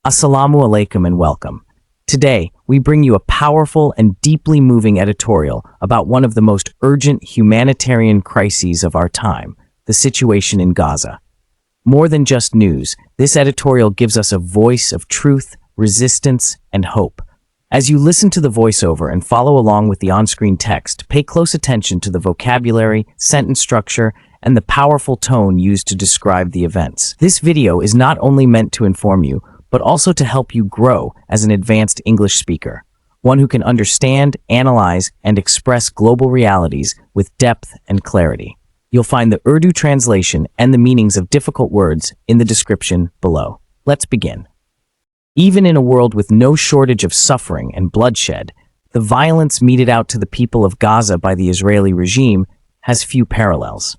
Assalamu alaikum and welcome. Today, we bring you a powerful and deeply moving editorial about one of the most urgent humanitarian crises of our time, the situation in Gaza. More than just news, this editorial gives us a voice of truth, resistance, and hope. As you listen to the voiceover and follow along with the on-screen text, pay close attention to the vocabulary, sentence structure, and the powerful tone used to describe the events. This video is not only meant to inform you, but also to help you grow as an advanced English speaker, one who can understand, analyze, and express global realities with depth and clarity. You'll find the Urdu translation and the meanings of difficult words in the description below. Let's begin. Even in a world with no shortage of suffering and bloodshed, the violence meted out to the people of Gaza by the Israeli regime has few parallels.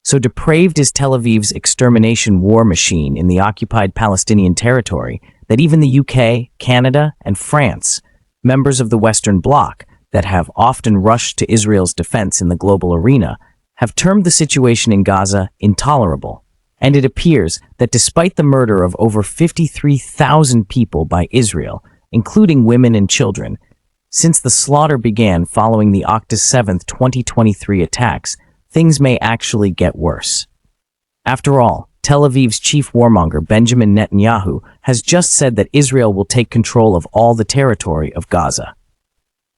So depraved is Tel Aviv's extermination war machine in the occupied Palestinian territory that even the UK, Canada, and France, members of the Western Bloc that have often rushed to Israel's defense in the global arena, have termed the situation in Gaza intolerable. And it appears that despite the murder of over 53,000 people by Israel, including women and children, since the slaughter began following the October 7, 2023 attacks, things may actually get worse. After all, Tel Aviv's chief warmonger Benjamin Netanyahu has just said that Israel will take control of all the territory of Gaza.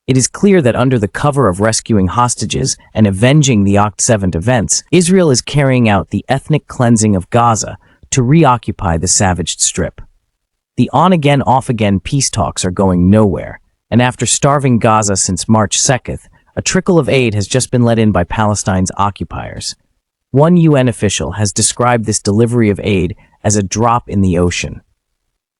It is clear that under the cover of rescuing hostages and avenging the October 7 events, Israel is carrying out the ethnic cleansing of Gaza to reoccupy the savaged strip. The on-again, off-again peace talks are going nowhere, and after starving Gaza since March 2nd, a trickle of aid has just been let in by Palestine's occupiers. One UN official has described this delivery of aid as a drop in the ocean.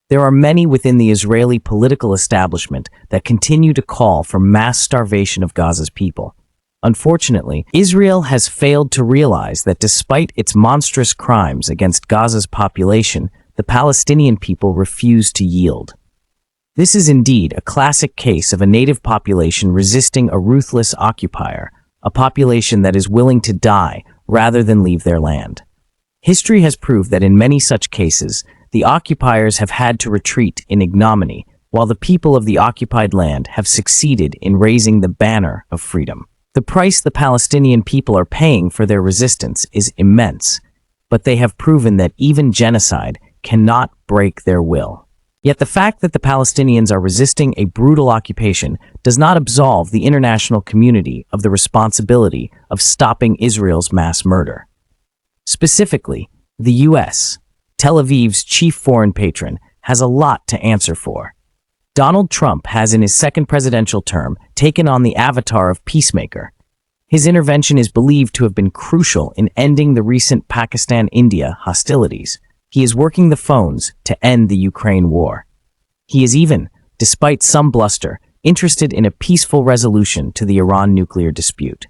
There are many within the Israeli political establishment that continue to call for mass starvation of Gaza's people. Unfortunately, Israel has failed to realize that despite its monstrous crimes against Gaza's population, the Palestinian people refuse to yield. This is indeed a classic case of a native population resisting a ruthless occupier, a population that is willing to die rather than leave their land. History has proved that in many such cases, the occupiers have had to retreat in ignominy, while the people of the occupied land have succeeded in raising the banner of freedom. The price the Palestinian people are paying for their resistance is immense, but they have proven that even genocide cannot break their will. Yet the fact that the Palestinians are resisting a brutal occupation does not absolve the international community of the responsibility of stopping Israel's mass murder. Specifically, the US, Tel Aviv's chief foreign patron, has a lot to answer for. Donald Trump has in his second presidential term taken on the avatar of peacemaker. His intervention is believed to have been crucial in ending the recent Pakistan-India hostilities. He is working the phones to end the Ukraine war. He is even, despite some bluster, interested in a peaceful resolution to the Iran nuclear dispute.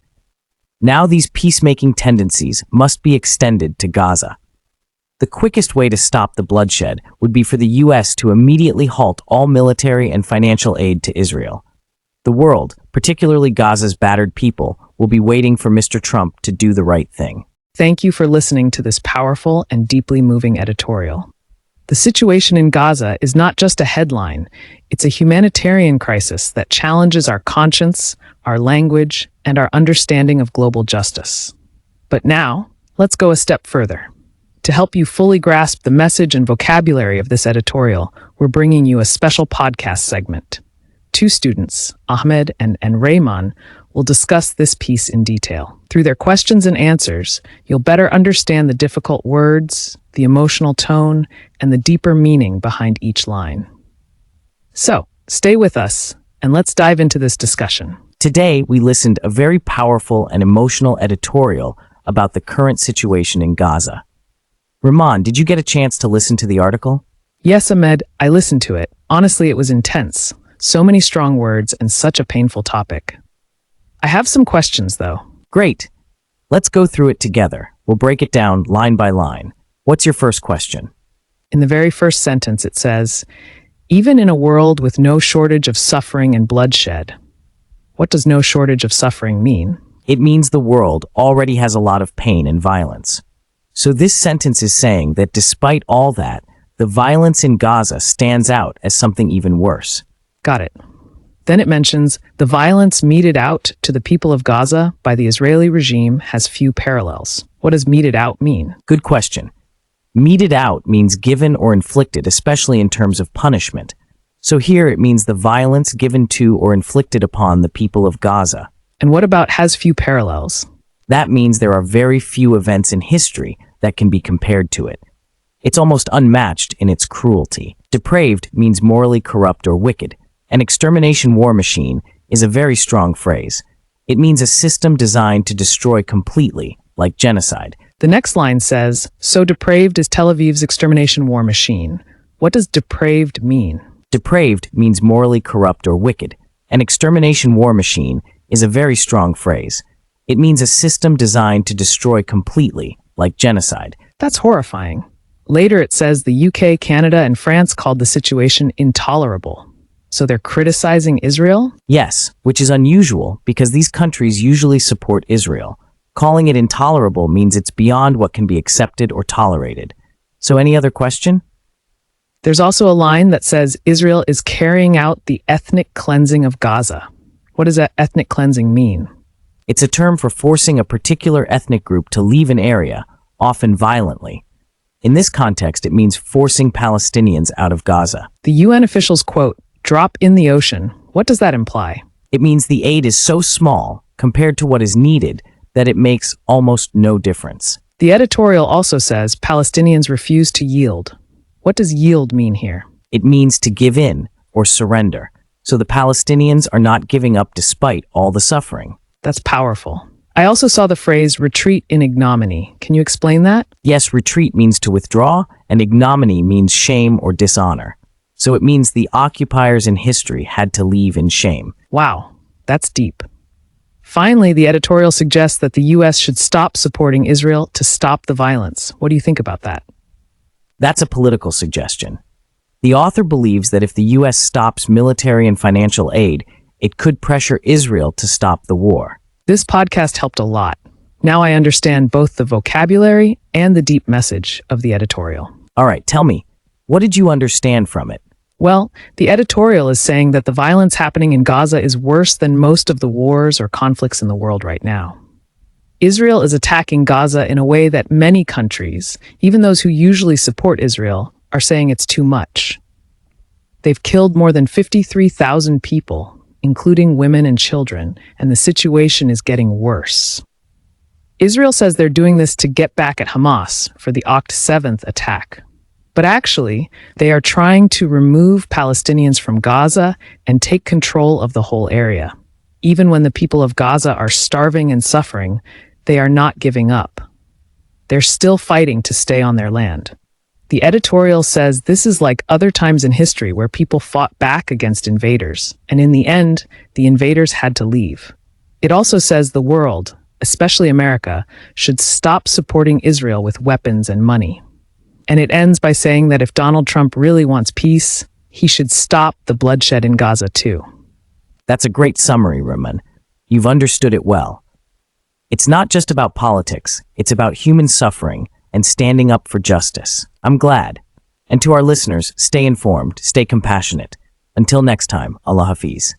Now these peacemaking tendencies must be extended to Gaza. The quickest way to stop the bloodshed would be for the US to immediately halt all military and financial aid to Israel. The world, particularly Gaza's battered people, will be waiting for Mr. Trump to do the right thing. Thank you for listening to this powerful and deeply moving editorial. The situation in Gaza is not just a headline, it's a humanitarian crisis that challenges our conscience, our language, and our understanding of global justice. But now, let's go a step further. To help you fully grasp the message and vocabulary of this editorial, we're bringing you a special podcast segment. Two students, Ahmed and Rayman, will discuss this piece in detail. Through their questions and answers, you'll better understand the difficult words, the emotional tone, and the deeper meaning behind each line. So, stay with us, and let's dive into this discussion. Today, we listened a very powerful and emotional editorial about the current situation in Gaza. Rahman, did you get a chance to listen to the article? Yes, Ahmed, I listened to it. Honestly, it was intense. So many strong words and such a painful topic. I have some questions, though. Great. Let's go through it together. We'll break it down line by line. What's your first question? In the very first sentence, it says, even in a world with no shortage of suffering and bloodshed. What does no shortage of suffering mean? It means the world already has a lot of pain and violence. So this sentence is saying that despite all that, the violence in Gaza stands out as something even worse. Got it. Then it mentions the violence meted out to the people of Gaza by the Israeli regime has few parallels. What does meted out mean? Good question. Meted out means given or inflicted, especially in terms of punishment. So here it means the violence given to or inflicted upon the people of Gaza. And what about has few parallels? That means there are very few events in history that can be compared to it. It's almost unmatched in its cruelty. Depraved means morally corrupt or wicked. An extermination war machine is a very strong phrase. It means a system designed to destroy completely, like genocide. The next line says, so depraved is Tel Aviv's extermination war machine. What does depraved mean? Depraved means morally corrupt or wicked. An extermination war machine is a very strong phrase. It means a system designed to destroy completely, like genocide. That's horrifying. Later it says the UK, Canada, and France called the situation intolerable. So they're criticizing Israel? Yes, which is unusual because these countries usually support Israel. Calling it intolerable means it's beyond what can be accepted or tolerated. So any other question? There's also a line that says Israel is carrying out the ethnic cleansing of Gaza. What does that ethnic cleansing mean? It's a term for forcing a particular ethnic group to leave an area, often violently. In this context, it means forcing Palestinians out of Gaza. The UN officials quote, drop in the ocean. What does that imply? It means the aid is so small, compared to what is needed, that it makes almost no difference. The editorial also says Palestinians refuse to yield. What does yield mean here? It means to give in or surrender. So the Palestinians are not giving up despite all the suffering. That's powerful. I also saw the phrase retreat in ignominy. Can you explain that? Yes, retreat means to withdraw, and ignominy means shame or dishonor. So it means the occupiers in history had to leave in shame. Wow, that's deep. Finally, the editorial suggests that the US should stop supporting Israel to stop the violence. What do you think about that? That's a political suggestion. The author believes that if the US stops military and financial aid, it could pressure Israel to stop the war. This podcast helped a lot. Now I understand both the vocabulary and the deep message of the editorial. All right, tell me, what did you understand from it? Well, the editorial is saying that the violence happening in Gaza is worse than most of the wars or conflicts in the world right now. Israel is attacking Gaza in a way that many countries, even those who usually support Israel, are saying it's too much. They've killed more than 53,000 people, including women and children, and the situation is getting worse. Israel says they're doing this to get back at Hamas for the October 7th attack. But actually, they are trying to remove Palestinians from Gaza and take control of the whole area. Even when the people of Gaza are starving and suffering, they are not giving up. They're still fighting to stay on their land. The editorial says this is like other times in history where people fought back against invaders, and in the end, the invaders had to leave. It also says the world, especially America, should stop supporting Israel with weapons and money. And it ends by saying that if Donald Trump really wants peace, he should stop the bloodshed in Gaza too. That's a great summary, Roman. You've understood it well. It's not just about politics, it's about human suffering and standing up for justice. I'm glad. And to our listeners, stay informed, stay compassionate. Until next time, Allah Hafiz.